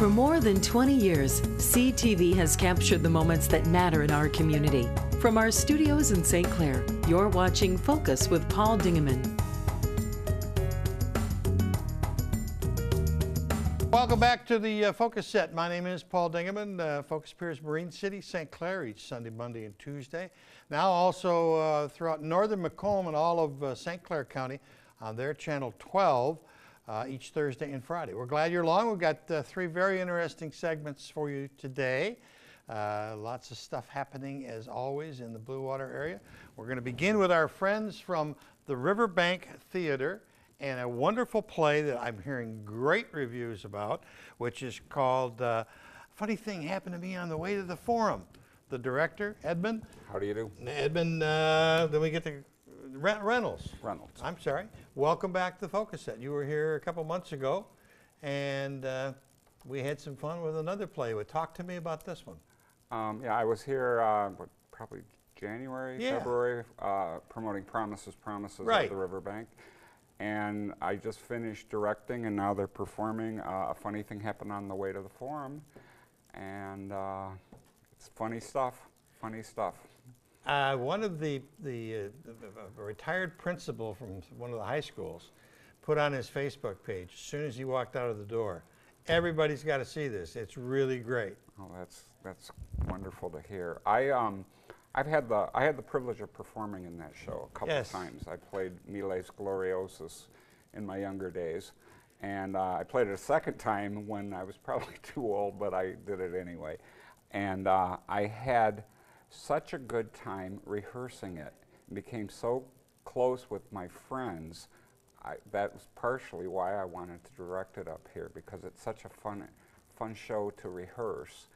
For more than 20 years, CTV has captured the moments that matter in our community. From our studios in St. Clair, you're watching Focus with Paul Dingeman. Welcome back to the Focus set. My name is Paul Dingeman. Focus appears Marine City, St. Clair each Sunday, Monday, and Tuesday. Now also throughout northern Macomb and all of St. Clair County on their channel 12 each Thursday and Friday. We're glad you're along. We've got three very interesting segments for you today. Lots of stuff happening as always in the Blue Water area. We're going to begin with our friends from the Riverbank Theater and a wonderful play that I'm hearing great reviews about, which is called Funny Thing Happened to Me on the Way to the Forum. The director, Edmund. How do you do? Edmund, then we get to Reynolds. I'm sorry. Welcome back to the Focus set. You were here a couple months ago, and we had some fun with another play. Talk to me about this one. Yeah, I was here probably January, February, promoting Promises Right. at the Riverbank. And I just finished directing, and now they're performing A Funny Thing Happened on the Way to the Forum. And it's funny stuff, funny stuff. One of the retired principal from one of the high schools put on his Facebook page as soon as he walked out of the door, everybody's got to see this. It's really great. Oh, that's wonderful to hear. I had the privilege of performing in that show a couple of times. I played Miles Gloriosus in my younger days, and I played it a second time when I was probably too old, but I did it anyway. And I had such a good time rehearsing it and became so close with my friends. That was partially why I wanted to direct it up here, because it's such a fun show to rehearse,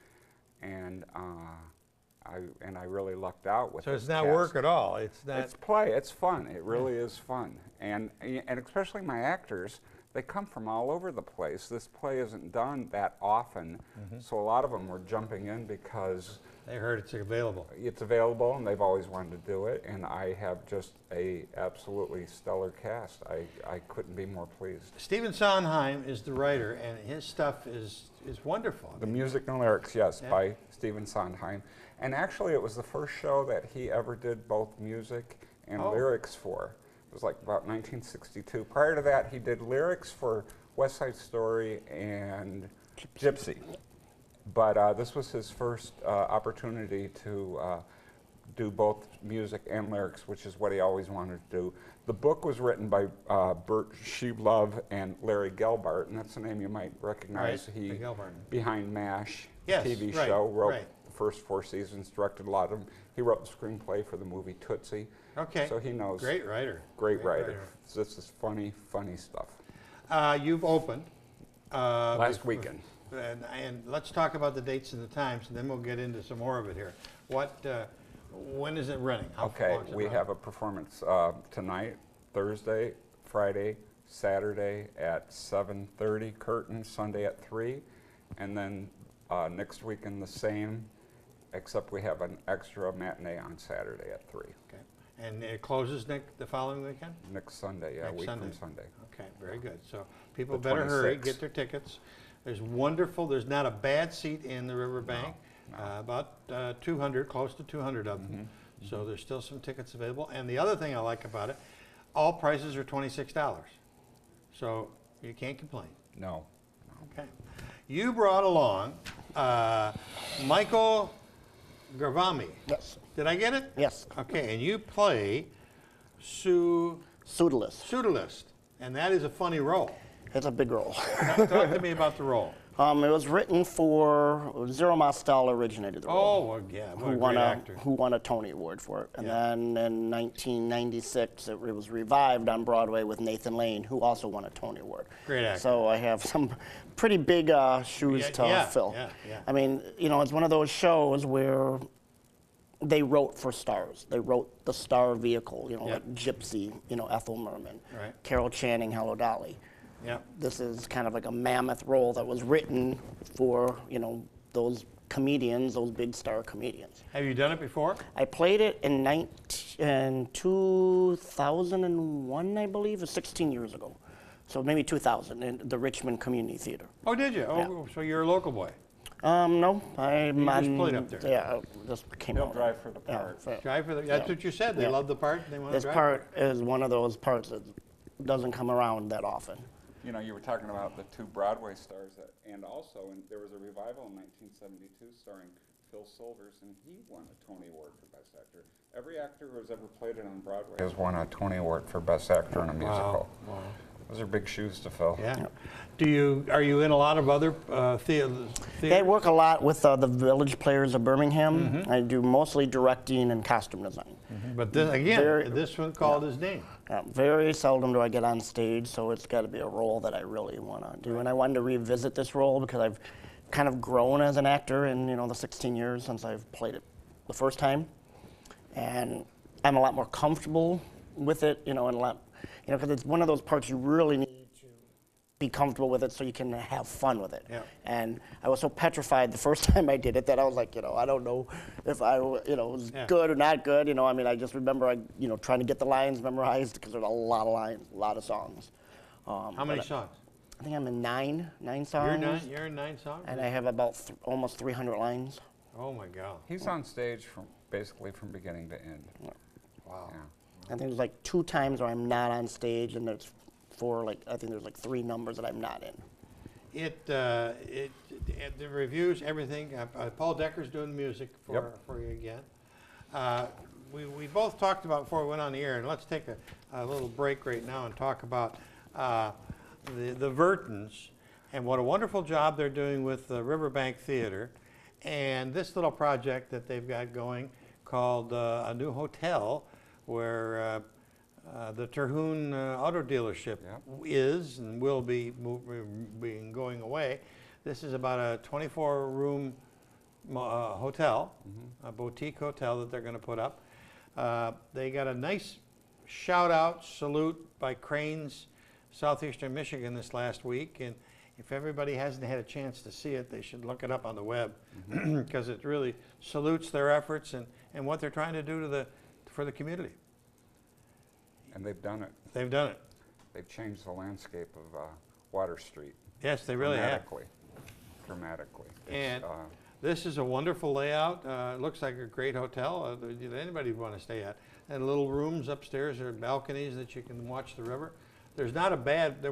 and I really lucked out with it. So it's not work at all. It's not. It's play. It's fun. It really is fun, and especially my actors. They come from all over the place. This play isn't done that often, so a lot of them were jumping in because they heard it's available. It's available, and they've always wanted to do it. And I have just a absolutely stellar cast. I couldn't be more pleased. Stephen Sondheim is the writer, and his stuff is wonderful. The music and lyrics, yes, by Stephen Sondheim. And actually, it was the first show that he ever did both music and lyrics for. It was like about 1962. Prior to that, he did lyrics for West Side Story and Gypsy. But this was his first opportunity to do both music and lyrics, which is what he always wanted to do. The book was written by Bert Sheblove and Larry Gelbart, and that's a name you might recognize. Right. He, behind MASH, TV right, show, wrote right. the first 4 seasons, directed a lot of them. He wrote the screenplay for the movie Tootsie. Okay. So he knows. Great writer. Great writer. So this is funny stuff. You've opened. Last weekend. And let's talk about the dates and the times, and then we'll get into some more of it here. When is it running? Okay, we have a performance tonight, Thursday, Friday, Saturday at 7:30, curtain, Sunday at 3, and then next weekend the same, except we have an extra matinee on Saturday at 3. Okay. And it closes the following weekend? Next Sunday, yeah, week from Sunday. Okay, very good. So people better hurry, get their tickets. There's not a bad seat in the Riverbank. No. About 200, close to 200 of them. So there's still some tickets available. And the other thing I like about it, all prices are $26. So you can't complain. No. Okay. You brought along Michael Gravami. Yes. Did I get it? Yes. Okay, and you play Pseudolist. And that is a funny role. It's a big role. Talk to me about the role. It was written for Zero Mostel originated the role. Oh, well, yeah, what a great actor. Who won a Tony Award for it. And then in 1996, it was revived on Broadway with Nathan Lane, who also won a Tony Award. Great actor. So I have some pretty big shoes to fill. Yeah. I mean, it's one of those shows where they wrote for stars. They wrote the star vehicle, like Gypsy, Ethel Merman, Carol Channing, Hello Dolly. Yeah. This is kind of like a mammoth role that was written for, those comedians, those big star comedians. Have you done it before? I played it in 2001, I believe, 16 years ago. So maybe 2000 in the Richmond Community Theater. Oh, did you? Oh, so you're a local boy. No, I'm just played up there. Yeah, just came He'll out. drive for the part. Drive for the, that's what you said. They love the part. And they want to This drive. part is one of those parts that doesn't come around that often. You know, you were talking about the 2 Broadway stars, and also there was a revival in 1972 starring Phil Silvers, and he won a Tony Award for Best Actor. Every actor who has ever played it on Broadway has won a Tony Award for Best Actor in a musical. Wow. Those are big shoes to fill. Yeah. Are you in a lot of other theaters? I work a lot with the Village Players of Birmingham. I do mostly directing and costume design. But this, this one called his name. Very seldom do I get on stage, so it's got to be a role that I really want to do. And I wanted to revisit this role because I've kind of grown as an actor in the 16 years since I've played it the first time, and I'm a lot more comfortable with it. And a lot, because it's one of those parts you really need to be comfortable with it so you can have fun with it. Yeah. And I was so petrified the first time I did it that I was like, I don't know if I, was good or not good. I just remember trying to get the lines memorized because there's a lot of lines, a lot of songs. How many songs? I think I'm in nine songs. You're in 9 songs? And I have about almost 300 lines. Oh my God. He's on stage basically from beginning to end. Wow. Yeah. I think there's like 2 times where I'm not on stage, and there's 4, I think there's like 3 numbers that I'm not in. The reviews, everything. Paul Decker's doing the music for you again. We both talked about before we went on the air, and let's take a little break right now and talk about the Vertons and what a wonderful job they're doing with the Riverbank Theater and this little project that they've got going called a new hotel where the Terhune Auto Dealership is and will be going away. This is about a 24-room hotel, a boutique hotel that they're going to put up. They got a nice shout-out salute by Cranes Southeastern Michigan this last week, and if everybody hasn't had a chance to see it, they should look it up on the web because it really salutes their efforts and what they're trying to do for the community. And they've done it. They've done it. They've changed the landscape of Water Street. Yes, they really have. Dramatically. And this is a wonderful layout. It looks like a great hotel that anybody would want to stay at. And little rooms upstairs, there are balconies that you can watch the river. There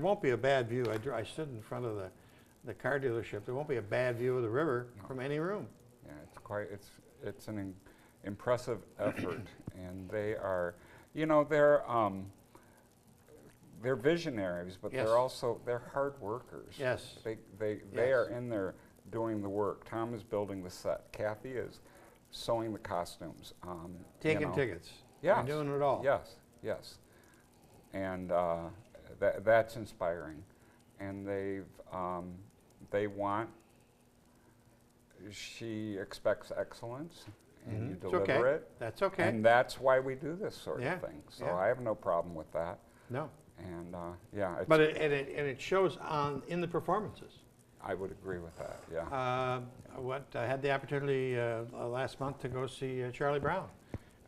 won't be a bad view. I stood in front of the car dealership. There won't be a bad view of the river from any room. Yeah, it's an impressive effort, and they are, they're visionaries, but they're hard workers. Yes. They are in there doing the work. Tom is building the set. Kathy is sewing the costumes. Taking tickets. Yes. They're doing it all. Yes. And that's inspiring. And she expects excellence, and you deliver it. That's okay. And that's why we do this sort of thing. So I have no problem with that. No. And but it shows in the performances. I would agree with that. Yeah. I had the opportunity last month to go see Charlie Brown,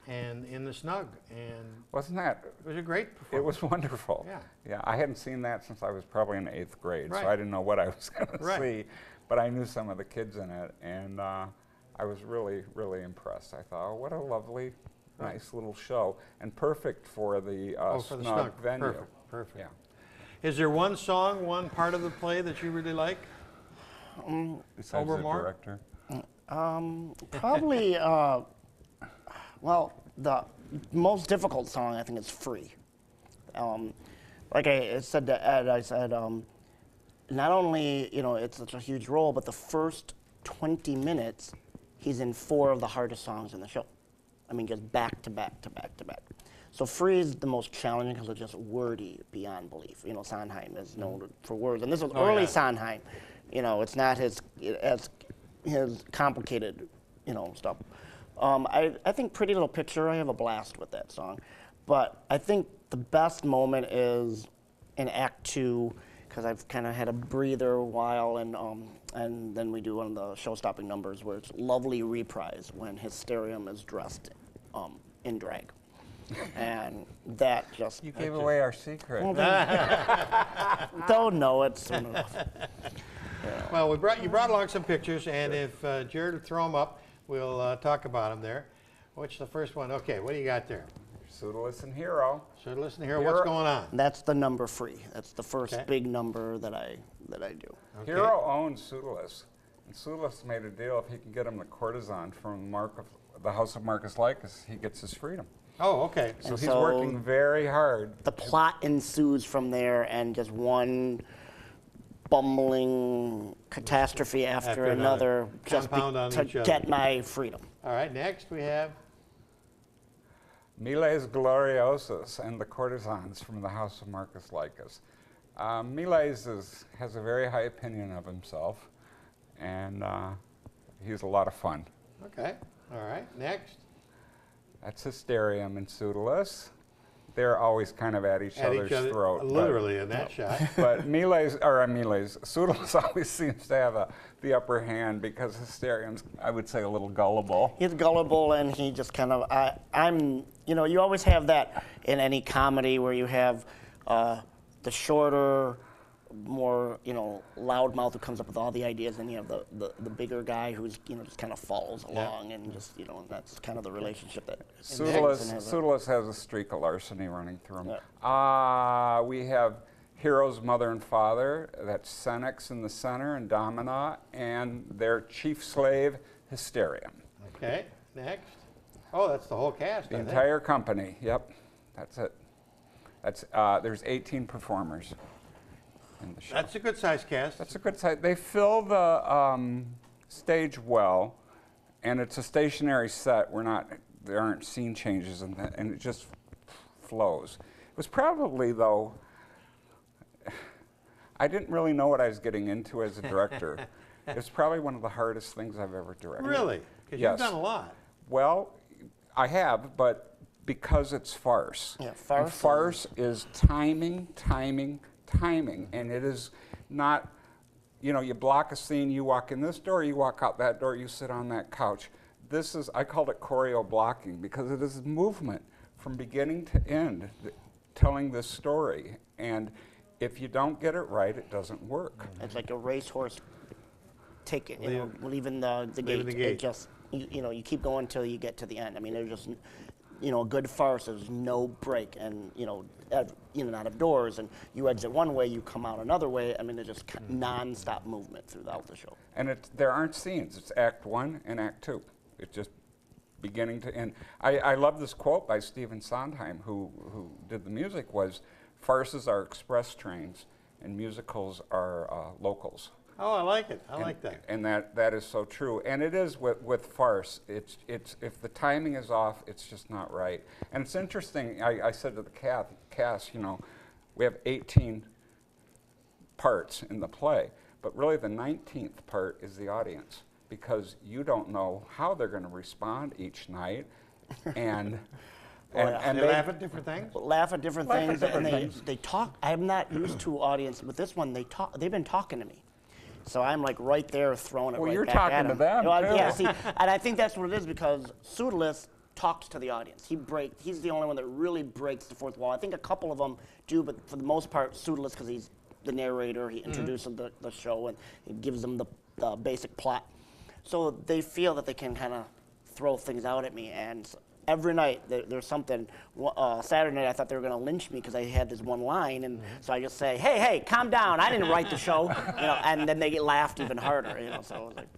and in the Snug, and wasn't that? It was a great performance. It was wonderful. Yeah. I hadn't seen that since I was probably in 8th grade, so I didn't know what I was going to see, but I knew some of the kids in it, and I was really, really impressed. I thought, oh, what a lovely, nice little show, and perfect for the Snug venue. Perfect. Yeah. Is there one song, one part of the play that you really like? Besides the director? Probably, well, the most difficult song, I think, is Free. Like I said to Ed, I said, not only, it's such a huge role, but the first 20 minutes, he's in 4 of the hardest songs in the show. I mean, just back to back to back to back. So Free is the most challenging because it's just wordy beyond belief. Sondheim is known for words, and this was early Sondheim. It's not his complicated, stuff. I think Pretty Little Picture, I have a blast with that song. But I think the best moment is in Act 2, because I've kind of had a breather a while, and then we do one of the show-stopping numbers where it's Lovely Reprise when Hysterium is dressed in drag. And that just... You gave away our secret. Don't know it soon enough. Well, you brought along some pictures, and if Jared would throw them up, we'll talk about them there. What's the first one? Okay, what do you got there? Pseudolus and Hero. Pseudolus and Hero, what's going on? That's the number free. That's the first big number that I do. Okay. Hero owns Pseudolus, and Pseudolus made a deal if he can get him the courtesan from the House of Marcus Lycus, he gets his freedom. Oh, okay. So he's working very hard. The plot ensues from there, and just one bumbling catastrophe after another just to get my freedom. All right, next we have Miles Gloriosus and the Courtesans from the House of Marcus Lycus. Miles has a very high opinion of himself, and he's a lot of fun. Okay, all right, next. That's Hysterium and Pseudolus. They're always kind of at each other's throat. Literally in that shot. But Pseudolus always seems to have the upper hand because Hysterium's, I would say, a little gullible. He's gullible, and he just kind of, you always have that in any comedy where you have the shorter, more, loudmouth who comes up with all the ideas, and you have the bigger guy who's, just kind of follows along, and just, and that's kind of the relationship that Pseudolus has a streak of larceny running through him. We have Hero's mother and father, that's Senex in the center, and Domina, and their chief slave, Hysterium. Okay, next. Oh, that's the whole cast, The entire company, yep, that's it. There's 18 performers. That's a good size cast. That's a good size. They fill the stage well, and it's a stationary set. There aren't scene changes, and it just flows. It was probably, though, I didn't really know what I was getting into as a director. It's probably one of the hardest things I've ever directed. Really? Because you've done a lot. Well, I have, but because it's farce. Yeah, farce. And farce is timing, and it is not, you block a scene, you walk in this door, you walk out that door, you sit on that couch. I called it choreo blocking because it is movement from beginning to end, telling this story. And if you don't get it right, it doesn't work. It's like a racehorse ticket, leaving the gate. It just, you keep going until you get to the end. I mean, there's just, a good farce, there's no break, and, in and out of doors, and you exit one way, you come out another way. I mean, there's just non-stop movement throughout the show. And there aren't scenes. It's Act 1 and Act 2. It's just beginning to end. I love this quote by Stephen Sondheim, who did the music, was, farces are express trains, and musicals are locals. Oh, I like it. I like that. And that is so true. And it is with farce. It's if the timing is off, it's just not right. And it's interesting. I said to the cast, we have 18 parts in the play, but really the 19th part is the audience, because you don't know how they're going to respond each night, and. And they laugh at different things? Laugh at different things. They talk. I'm not used to audience. With this one, they've been talking to me. So I'm like right there throwing it right back at them. Well, you're talking to them, too. Yeah, see, and I think that's what it is, because Pseudolus talks to the audience. He's the only one that really breaks the fourth wall. I think a couple of them do, but for the most part, Pseudolus, because he's the narrator, he introduces the show, and he gives them the basic plot. So they feel that they can kind of throw things out at me, and every night there's something. Saturday night I thought they were going to lynch me because I had this one line, and so I just say, hey, calm down, I didn't write the show, and then they get laughed even harder, so it was like.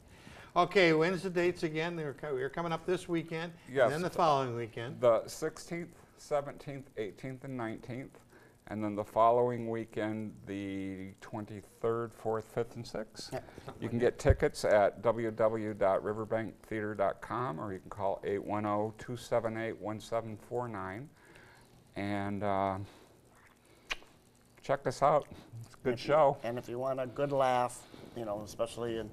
Okay, when's the dates again? We're coming up this weekend, and then the following weekend. The 16th, 17th, 18th, and 19th, and then the following weekend, the 23rd, 4th, 5th, and 6th. Yep. You can get tickets at www.riverbanktheater.com, or you can call 810-278-1749, and check us out. It's a good show. And if you want a good laugh, especially in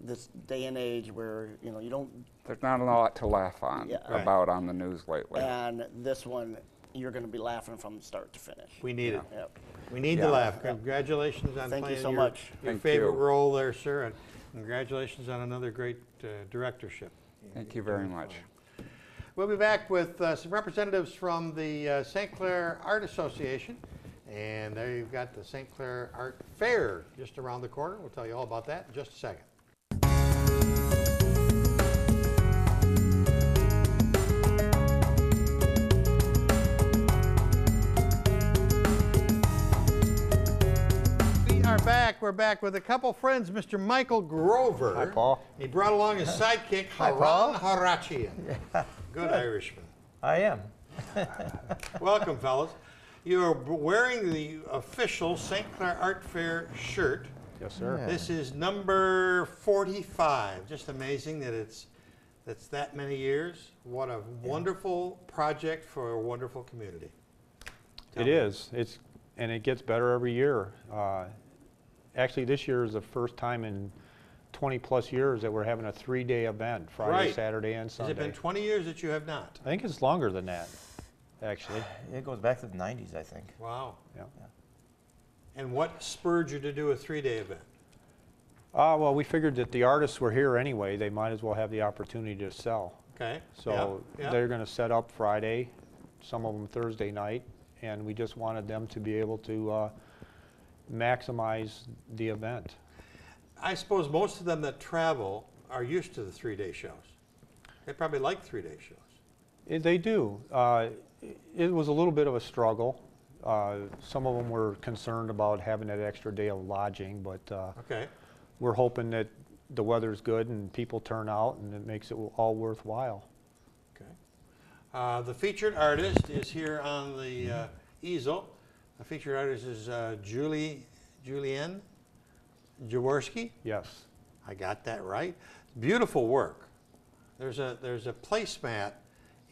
this day and age where, you don't... There's not a lot to laugh on about on the news lately. And this one, you're going to be laughing from start to finish. We need it. Yep. We need to laugh. Congratulations on playing your favorite role there, sir, and congratulations on another great directorship. Thank you very much. We'll be back with some representatives from the St. Clair Art Association. And there you've got the St. Clair Art Fair just around the corner. We'll tell you all about that in just a second. We're back with a couple friends, Mr. Michael Grover. Hi, Paul. He brought along his sidekick, Haran Harachian. Yeah. Good Irishman. I am. Welcome, fellas. You are wearing the official St. Clair Art Fair shirt. Yes, sir. Yeah. This is number 45. Just amazing that that's that many years. What a wonderful project for a wonderful community. It is. And it gets better every year. Actually, this year is the first time in 20 plus years that we're having a 3-day event, Friday, Saturday, and Sunday. Has it been 20 years that you have not? I think it's longer than that, actually. It goes back to the 90s, I think. Wow. Yeah. And what spurred you to do a 3-day event? Well, we figured that the artists were here anyway. They might as well have the opportunity to sell. Okay. So they're going to set up Friday, some of them Thursday night, and we just wanted them to be able to maximize the event. I suppose most of them that travel are used to the 3-day shows. They probably like 3-day shows. They do. It was a little bit of a struggle. Some of them were concerned about having that extra day of lodging, but we're hoping that the weather's good and people turn out and it makes it all worthwhile. Okay. The featured artist is here on the easel. The featured artist is Julianne Jaworski. Yes. I got that right. Beautiful work. There's a placemat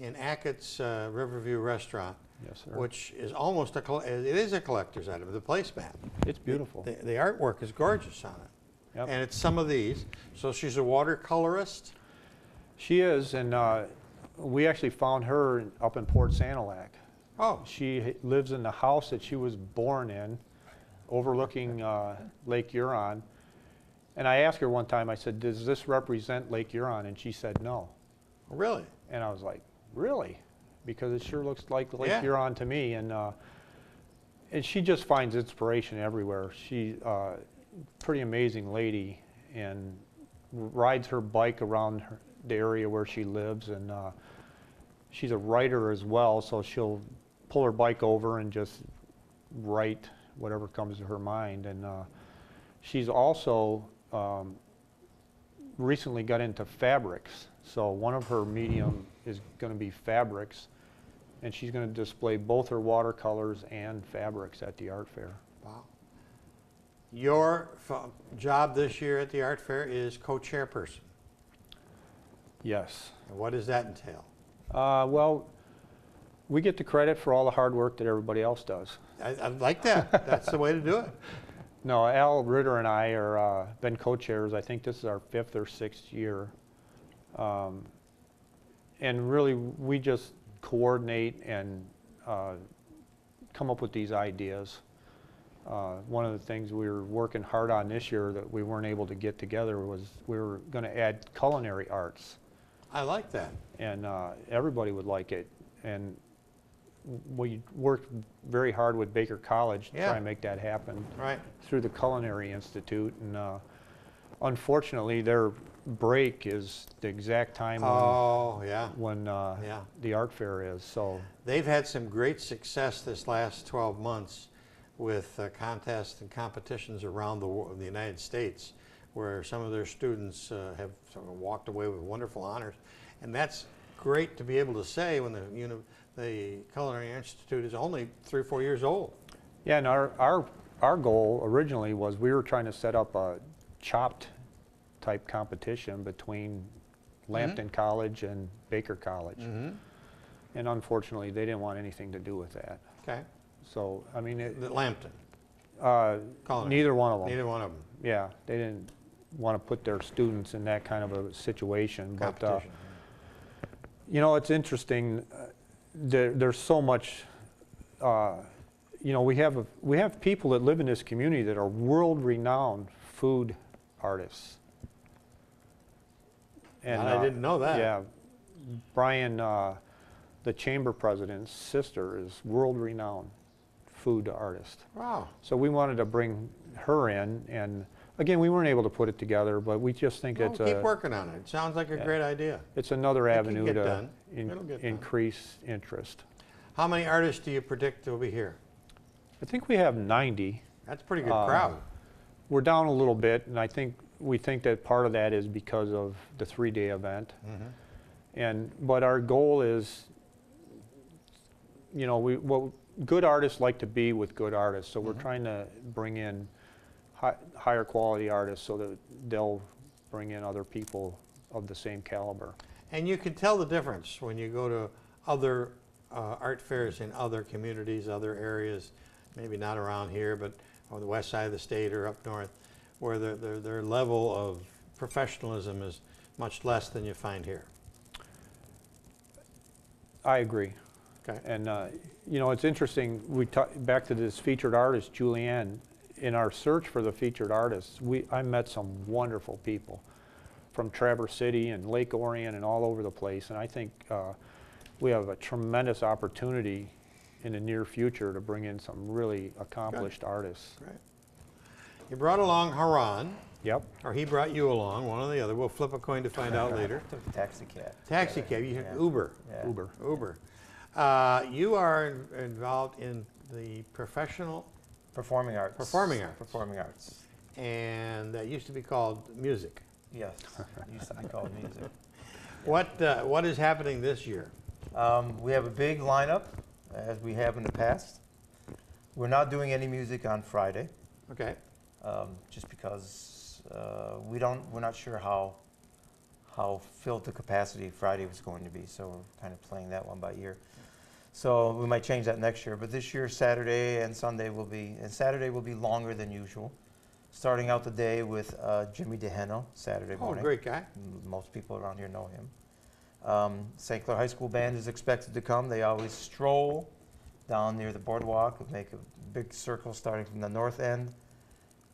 in Ackett's Riverview Restaurant. Yes, sir. Which is almost it is a collector's item, the placemat. It's beautiful. The artwork is gorgeous on it. Yep. And it's some of these. So she's a watercolorist? She is, and we actually found her up in Port Sanilac. Oh. She lives in the house that she was born in, overlooking Lake Huron. And I asked her one time, I said, does this represent Lake Huron? And she said no. Really? And I was like, really? Because it sure looks like Lake Huron to me. And she just finds inspiration everywhere. She's a pretty amazing lady and rides her bike around the area where she lives. And she's a writer as well, so she'll pull her bike over and just write whatever comes to her mind. And she's also recently got into fabrics. So one of her medium is going to be fabrics, and she's going to display both her watercolors and fabrics at the art fair. Wow. Your job this year at the art fair is co-chairperson. Yes. And what does that entail? Well, we get the credit for all the hard work that everybody else does. I like that. That's the way to do it. No, Al Ritter and I are been co-chairs. I think this is our 5th or 6th year. And really, we just coordinate and come up with these ideas. One of the things we were working hard on this year that we weren't able to get together was we were going to add culinary arts. I like that. And everybody would like it. And we worked very hard with Baker College to try and make that happen through the Culinary Institute. And unfortunately, their break is the exact time when the art fair is. So they've had some great success this last 12 months with contests and competitions around the United States, where some of their students have sort of walked away with wonderful honors. And that's great to be able to say when the Culinary Institute is only 3 or 4 years old. Yeah, and our goal originally was we were trying to set up a chopped type competition between Lambton College and Baker College. And unfortunately, they didn't want anything to do with that. Okay. So, I mean... Lambton? Neither one of them. Neither one of them. Yeah, they didn't want to put their students in that kind of a situation. But, you know, it's interesting. There's so much... you know, we have people that live in this community that are world-renowned food artists. And I didn't know that. Yeah, Brian, the chamber president's sister, is world-renowned food artist. Wow. So we wanted to bring her in, and again, we weren't able to put it together, but we just think Well, it's keep working on it. It sounds like a great idea. it's another It can avenue get to done. It'll get done. increase interest. How many artists do you predict will be here? I think we have 90. That's a pretty good crowd. We're down a little bit, and we think that part of that is because of the 3-day event. But our goal is, you know, good artists like to be with good artists, so we're trying to bring in higher quality artists so that they'll bring in other people of the same caliber. And you can tell the difference when you go to other art fairs in other communities, other areas, maybe not around here, but on the west side of the state or up north, where their level of professionalism is much less than you find here. I agree. Okay. And you know, it's interesting, back to this featured artist, Julianne. In our search for the featured artists, I met some wonderful people from Traverse City and Lake Orion and all over the place, and I think we have a tremendous opportunity in the near future to bring in some really accomplished artists. Right. You brought along Haran, Yep. or he brought you along, one or the other. We'll flip a coin to find out later. Took a taxi cab. Taxi cab, you Uber. Yeah. Uber. You are involved in the professional, Performing arts. Performing arts. Performing arts. and that used to be called music. Yes, used to be called music. What is happening this year? We have a big lineup, as we have in the past. We're not doing any music on Friday, Okay. just because we're not sure how filled the capacity Friday was going to be, so we're kind of playing that one by ear. So we might change that next year, but this year Saturday and Sunday will be, and Saturday will be longer than usual. Starting out the day with Jimmy DeHeno, Saturday morning. Oh, great guy. Most people around here know him. St. Clair High School Band is expected to come. They always stroll down near the boardwalk and make a big circle starting from the north end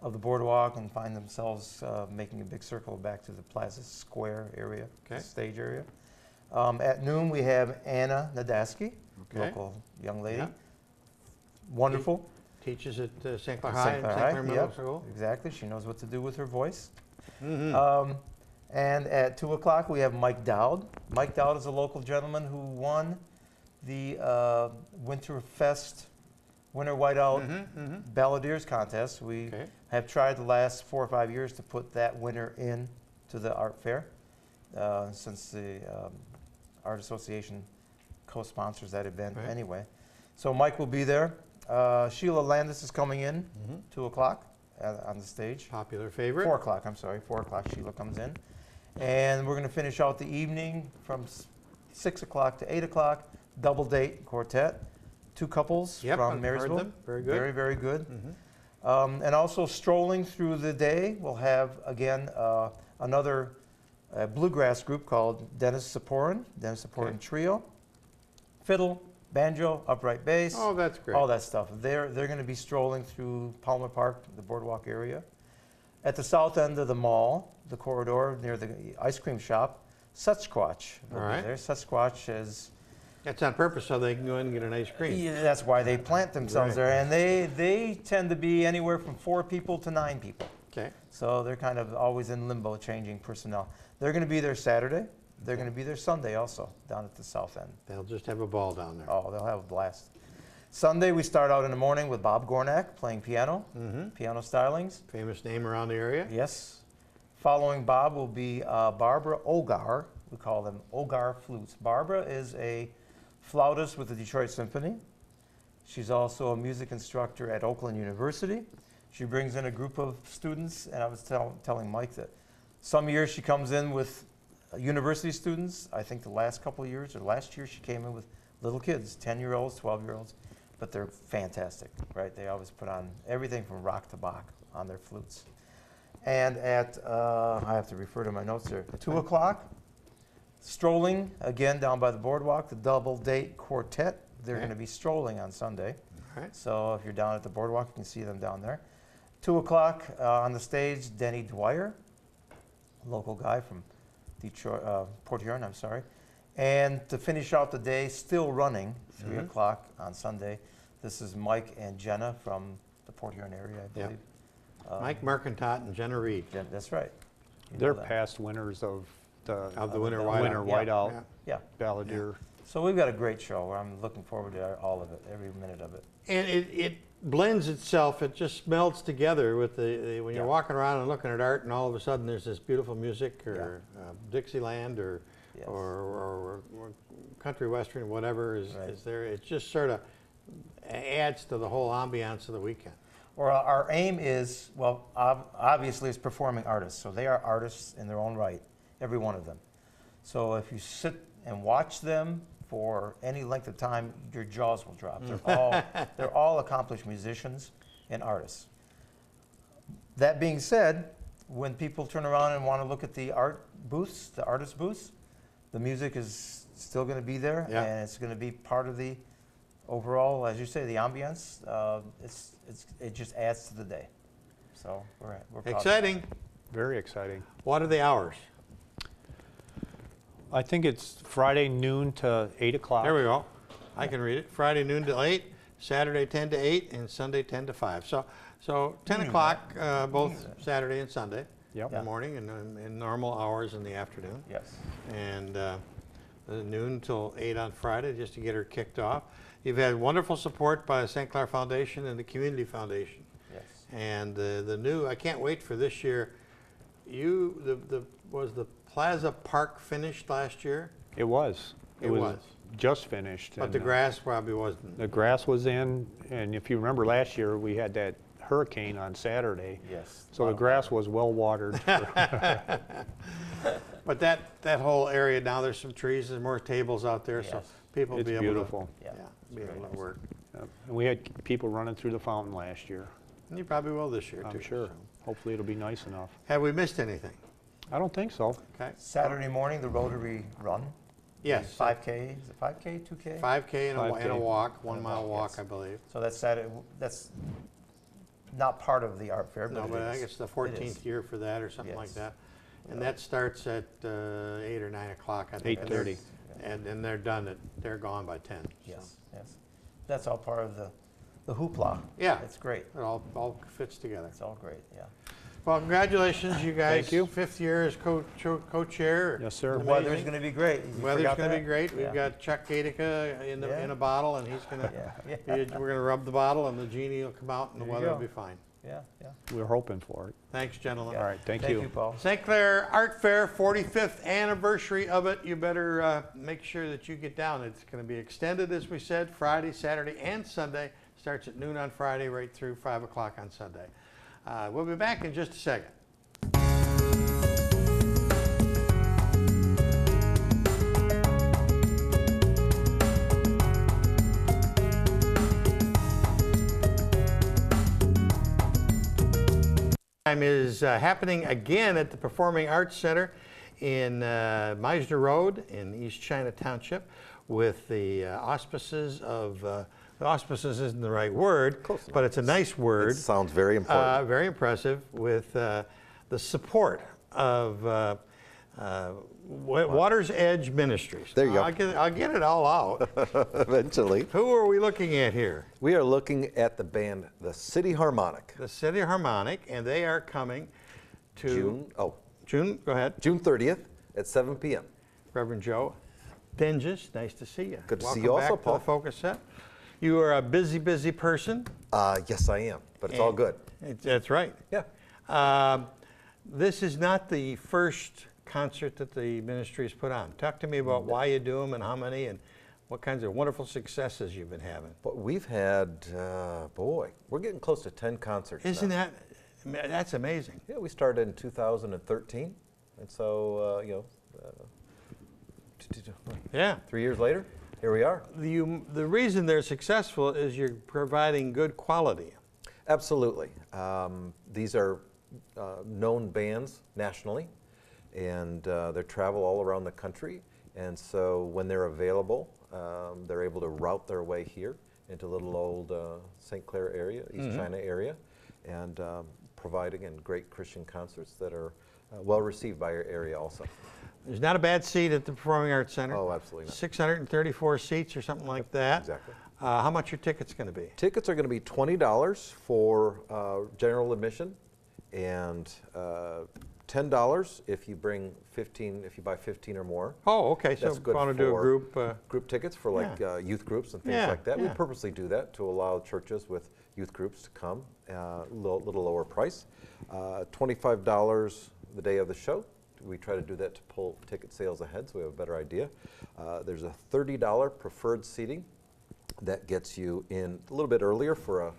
of the boardwalk and find themselves making a big circle back to the Plaza Square area, Okay. the stage area. At noon we have Anna Nadaski, Okay. local young lady. Yeah. Wonderful. Teaches at St. Clair St. High and Clair St. High, Clair Middle yep, School. exactly. She knows what to do with her voice. Mm-hmm. And at 2 o'clock, we have Mike Dowd. Mike Dowd is a local gentleman who won the Winterfest Winter Whiteout Balladeers contest. We Okay. have tried the last 4 or 5 years to put that winner in to the art fair, since the Art Association co-sponsors that event Right. anyway. So Mike will be there. Sheila Landis is coming in, 2 o'clock on the stage. Popular favorite. 4 o'clock, I'm sorry, 4 o'clock Sheila comes in. And we're going to finish out the evening from 6 o'clock to 8 o'clock, double date quartet, 2 couples Yep, from I've heard Marysville. them. Very good. Very, very good. And also strolling through the day, we'll have, again, another bluegrass group called Dennis Saporin Okay. Trio. Fiddle, banjo, upright bass. Oh, that's great. All that stuff. They're going to be strolling through Palmer Park, the boardwalk area. At the south end of the mall, the corridor near the ice cream shop, Sasquatch will All be right. there. Sasquatch is, That's on purpose so they can go in and get an ice cream. yeah, that's why they plant themselves Right. there. And they tend to be anywhere from 4 people to 9 people. Okay. So they're kind of always in limbo, changing personnel. They're going to be there Saturday. They're going to be there Sunday also, down at the south end. They'll just have a ball down there. Oh, they'll have a blast. Sunday, we start out in the morning with Bob Gornak playing piano, piano stylings. Famous name around the area. Yes. Following Bob will be Barbara Ogar. We call them Ogar flutes. Barbara is a flautist with the Detroit Symphony. She's also a music instructor at Oakland University. She brings in a group of students, and I was telling Mike that some years she comes in with university students. I think the last couple of years, or last year, she came in with little kids, 10-year-olds, 12-year-olds, but they're fantastic, right? They always put on everything from rock to Bach on their flutes. And at, I have to refer to my notes there, 2 o'clock, strolling, again down by the boardwalk, the double date quartet. They're Okay. going to be strolling on Sunday. All right. So if you're down at the boardwalk, you can see them down there. 2 o'clock on the stage, Denny Dwyer, local guy from Detroit, Port Huron, I'm sorry. And to finish out the day, still running, 3 o'clock on Sunday, this is Mike and Jenna from the Port Huron area, I believe. Mike Mercantot and Jenna Reed. That's right. You They're know that. past winners of the Winter Whiteout Yeah. Balladeer. So we've got a great show. I'm looking forward to all of it, every minute of it. And it blends itself, it just melds together with when you're walking around and looking at art and all of a sudden there's this beautiful music or Dixieland or, Yes. or country western, whatever is there. It just sort of adds to the whole ambiance of the weekend. Or our aim is, well, obviously it's performing artists. So they are artists in their own right, every one of them. So if you sit and watch them for any length of time, your jaws will drop. They're all accomplished musicians and artists. That being said, when people turn around and want to look at the art booths, the artist booths, the music is still going to be there, and it's going to be part of the overall, as you say, the ambience. It just adds to the day. So we're proud. Exciting. Very exciting. What are the hours? I think it's Friday noon to 8 o'clock. There we go. I can read it. Friday noon to 8, Saturday 10 to 8, and Sunday 10 to 5. So 10 o'clock both Saturday and Sunday in the morning, and normal hours in the afternoon. Yes. And noon till 8 on Friday, just to get her kicked off. You've had wonderful support by the St. Clair Foundation and the Community Foundation. Yes. And the new, I can't wait for this year. Was the Plaza Park finished last year? It was. It was just finished. But the grass probably wasn't. The grass was in, and if you remember last year, we had that hurricane on Saturday. Yes. So the grass was well watered. But that whole area now, there's some trees, there's more tables out there, so people will It's be able beautiful. to be able to work. Yep. And we had people running through the fountain last year. And you probably will this year too. I'm sure. so. Hopefully it'll be nice enough. Have we missed anything? I don't think so. Okay. Saturday morning, the Rotary Run. Yes. 5K, is it 5K, 2K? 5K and a 5K. walk, 1 And a mile walk, walk, yes. I believe. So that's Saturday. That's not part of the art fair, No, but but it I is. think it's the It is. 14th year for that or something like Yes. that. And that starts at 8 or 9 o'clock, I think. 8:30. And they're done, they're gone by 10. so. Yes, yes. That's all part of the hoopla. Yeah. It's great. It all fits together. It's all great, yeah. Well, congratulations, you guys. Thank you. 5th year as co-chair. Yes, sir. The weather's going to be great. You Weather's forgot going to be that? great. We've Yeah. got Chuck Gatica in a bottle, and he's going to. Yeah, yeah. We're going to rub the bottle, and the genie will come out, and the There you weather will go. be fine. Yeah, yeah. We're hoping for it. Thanks, gentlemen. All right, thank Thank you. you, Paul. St. Clair Art Fair, 45th anniversary of it. You better make sure that you get down. It's going to be extended, as we said, Friday, Saturday, and Sunday. Starts at noon on Friday right through 5 o'clock on Sunday. We'll be back in just a second. Time is happening again at the Performing Arts Center in Meisner Road in East China Township with the auspices of, auspices isn't the right word, but it's a nice word. It sounds very important. Very impressive with the support of Waters Edge Ministries. There you go. I'll get it all out. Eventually. Who are we looking at here? We are looking at the band, the City Harmonic. The City Harmonic, and they are coming to June, go ahead. June 30th at 7 p.m. Reverend Joe Dinges, nice to see you. Good to see Welcome you also, back to Paul. the Focus Set. You are a busy person. Yes, I am, but it's all good. That's right. Yeah. This is not the first concert that the ministry's put on. Talk to me about why you do them and how many and what kinds of wonderful successes you've been having. But we've had, boy, we're getting close to 10 concerts Isn't now. that's amazing? Yeah, we started in 2013, and so, Yeah. 3 years later, here we are. The reason they're successful is you're providing good quality. Absolutely. These are known bands nationally, and they travel all around the country. And so when they're available, they're able to route their way here into little old St. Clair area, East China area, and provide, again, great Christian concerts that are well received by our area also. There's not a bad seat at the Performing Arts Center. Oh, absolutely not. 634 seats or something like that. Exactly. How much are tickets going to be? Tickets are going to be $20 for general admission, and $10 if you bring 15. If you buy 15 or more. Oh, okay. So That's good want to do a for group. Group tickets for like youth groups and things Yeah, like that. We yeah. purposely do that to allow churches with youth groups to come, little lower price. $25 the day of the show. We try to do that to pull ticket sales ahead so we have a better idea. There's a $30 preferred seating that gets you in a little bit earlier for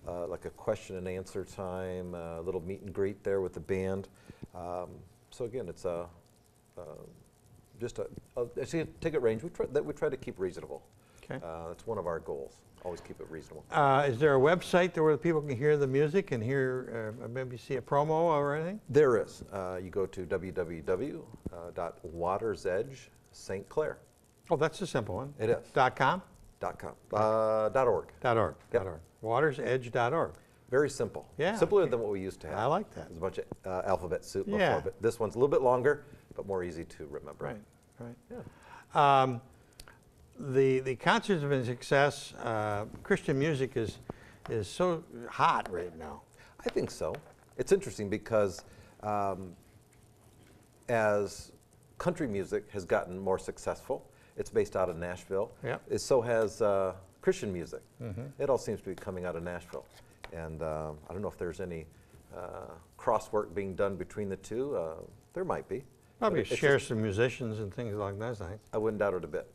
like a question and answer time, a little meet and greet there with the band. So again, it's just a ticket range that we try to keep reasonable. Okay. That's one of our goals. Always keep it reasonable. Is there a website there where people can hear the music and hear, maybe see a promo or anything? There is. You go to www.watersedge.St. Oh, that's a simple one. It is. .com? .com. .org. .org. Yep. .org. Watersedge.org. Very simple. Yeah. Simpler than what we used to have. I like that. There's a bunch of alphabet soup Yeah. before, but this one's a little bit longer, but more easy to remember. Right, right. Yeah. The concerts have been a success. Christian music is so hot right now. I think so. It's interesting because as country music has gotten more successful, it's based out of Nashville. Yep. So has Christian music. It all seems to be coming out of Nashville. And I don't know if there's any crosswork being done between the two. There might be. Probably But it's share just- some musicians and things like that. I think. I wouldn't doubt it a bit.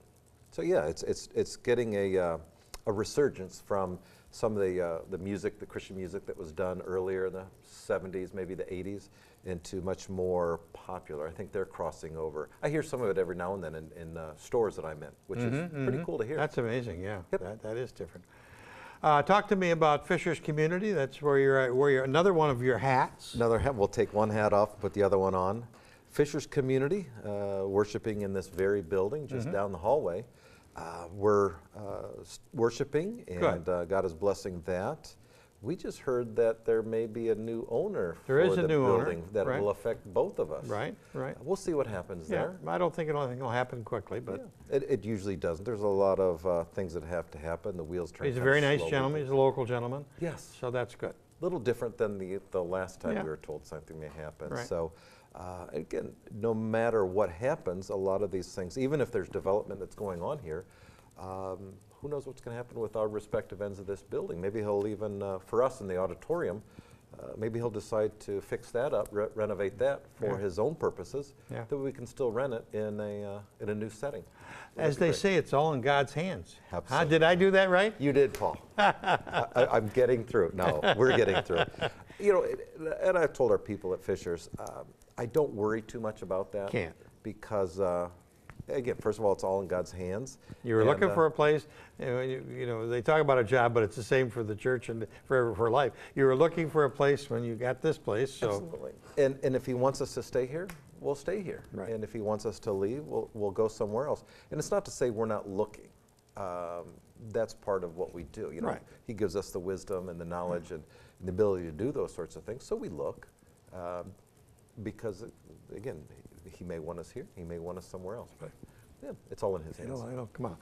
So yeah, it's getting a resurgence from some of the music, the Christian music that was done earlier in the 70s, maybe the 80s, into much more popular. I think they're crossing over. I hear some of it every now and then in stores that I'm in, which is pretty cool to hear. That's amazing. Yeah, Yep. that is different. Talk to me about Fisher's Community. That's where you're at. Where you're another one of your hats. Another hat. We'll take one hat off, put the other one on. Fisher's Community, worshiping in this very building, just down the hallway. We're worshiping, and God is blessing that. We just heard that there may be a new owner There for is a the new owner, building that right. will affect both of us. Right, right. We'll see what happens Yeah, there. I don't think it'll happen quickly, but Yeah. It usually doesn't. There's a lot of things that have to happen. The wheels turn. he's a kind very of nice slowly. gentleman. He's a local gentleman. Yes. So that's good. A little different than the last time Yeah. we were told something may happen. Right. So again, no matter what happens, a lot of these things, even if there's development that's going on here, who knows what's going to happen with our respective ends of this building. Maybe he'll even, for us in the auditorium, maybe he'll decide to fix that up, renovate that for his own purposes, Yeah. that we can still rent it in a new setting. As they say, it's all in God's hands. Absolutely. Did I do that right? You did, Paul. I'm getting through. No, we're getting through. You know, and I've told our people at Fisher's, I don't worry too much about that. Can't. Because, again, first of all, it's all in God's hands. You were And, looking for a place, you know, they talk about a job, but it's the same for the church and for life. You were looking for a place when you got this place, so. Absolutely. And if he wants us to stay here, we'll stay here. Right. And if he wants us to leave, we'll go somewhere else. And it's not to say we're not looking. That's part of what we do. You know, Right. he gives us the wisdom and the knowledge and the ability to do those sorts of things. So we look, because again, he may want us here, he may want us somewhere else. But yeah, it's all in his hands. I know, come on.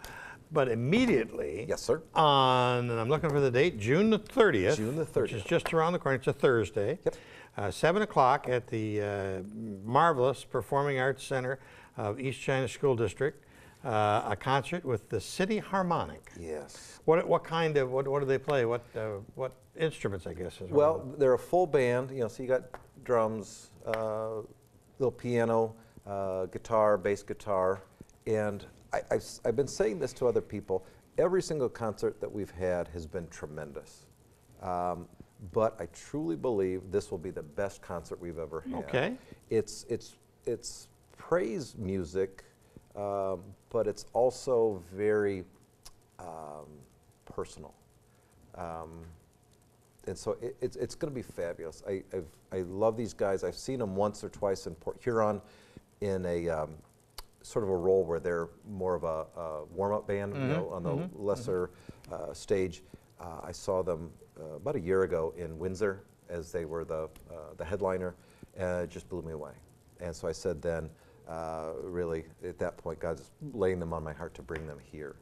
But immediately. Yes, sir. And I'm looking for the date, June the 30th. June the Which is 30th. just around the corner. It's a Thursday. Yep. 7 o'clock at the marvelous Performing Arts Center of East China School District. A concert with the City Harmonic. Yes. What do they play? What instruments, I guess? Is Well, they're a full band, you know, so you got drums, little piano, guitar, bass guitar, and I've been saying this to other people. Every single concert that we've had has been tremendous, but I truly believe this will be the best concert we've ever had. Okay. It's praise music, but it's also very personal. And so it's going to be fabulous. I love these guys. I've seen them once or twice in Port Huron in a sort of a role where they're more of a warm-up band, you know, on the lesser stage. I saw them about a year ago in Windsor as they were the headliner, and it just blew me away. And so I said then, really, at that point, God's laying them on my heart to bring them here.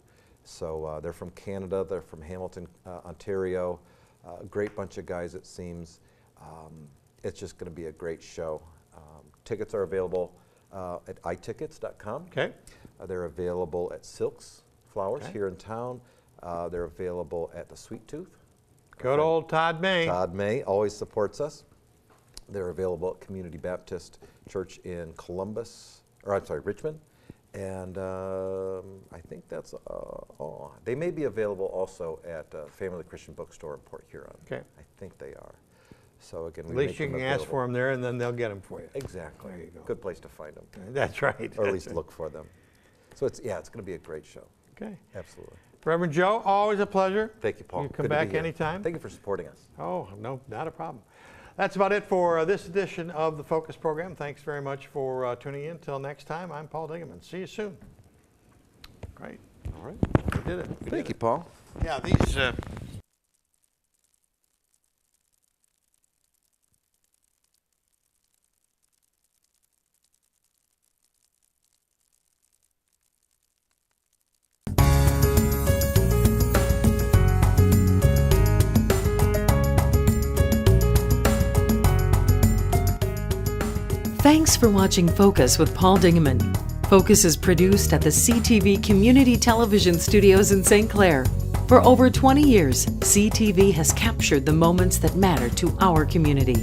So they're from Canada, they're from Hamilton, Ontario, a great bunch of guys, it seems. It's just going to be a great show. Tickets are available at itickets.com. Okay. They're available at Silks Flowers Okay. here in town. They're available at the Sweet Tooth. Good old Todd May. Todd May always supports us. They're available at Community Baptist Church in Richmond. And I think that's all. They may be available also at Family Christian Bookstore in Port Huron. Okay. I think they are. So again, At least you can ask for them there, and then they'll get them for you. Exactly. There you go. Good place to find them. That's right. Or at least look for them. So it's going to be a great show. Okay. Absolutely. Reverend Joe, always a pleasure. Thank you, Paul. You come Good to be back here. anytime. Thank you for supporting us. Oh, no, not a problem. That's about it for this edition of the Focus program. Thanks very much for tuning in. Until next time, I'm Paul Dingaman. See you soon. Great. All right. We did it. Thank you, Paul. Yeah, these... Thanks for watching Focus with Paul Dingaman. Focus is produced at the CTV Community Television Studios in St. Clair. For over 20 years, CTV has captured the moments that matter to our community.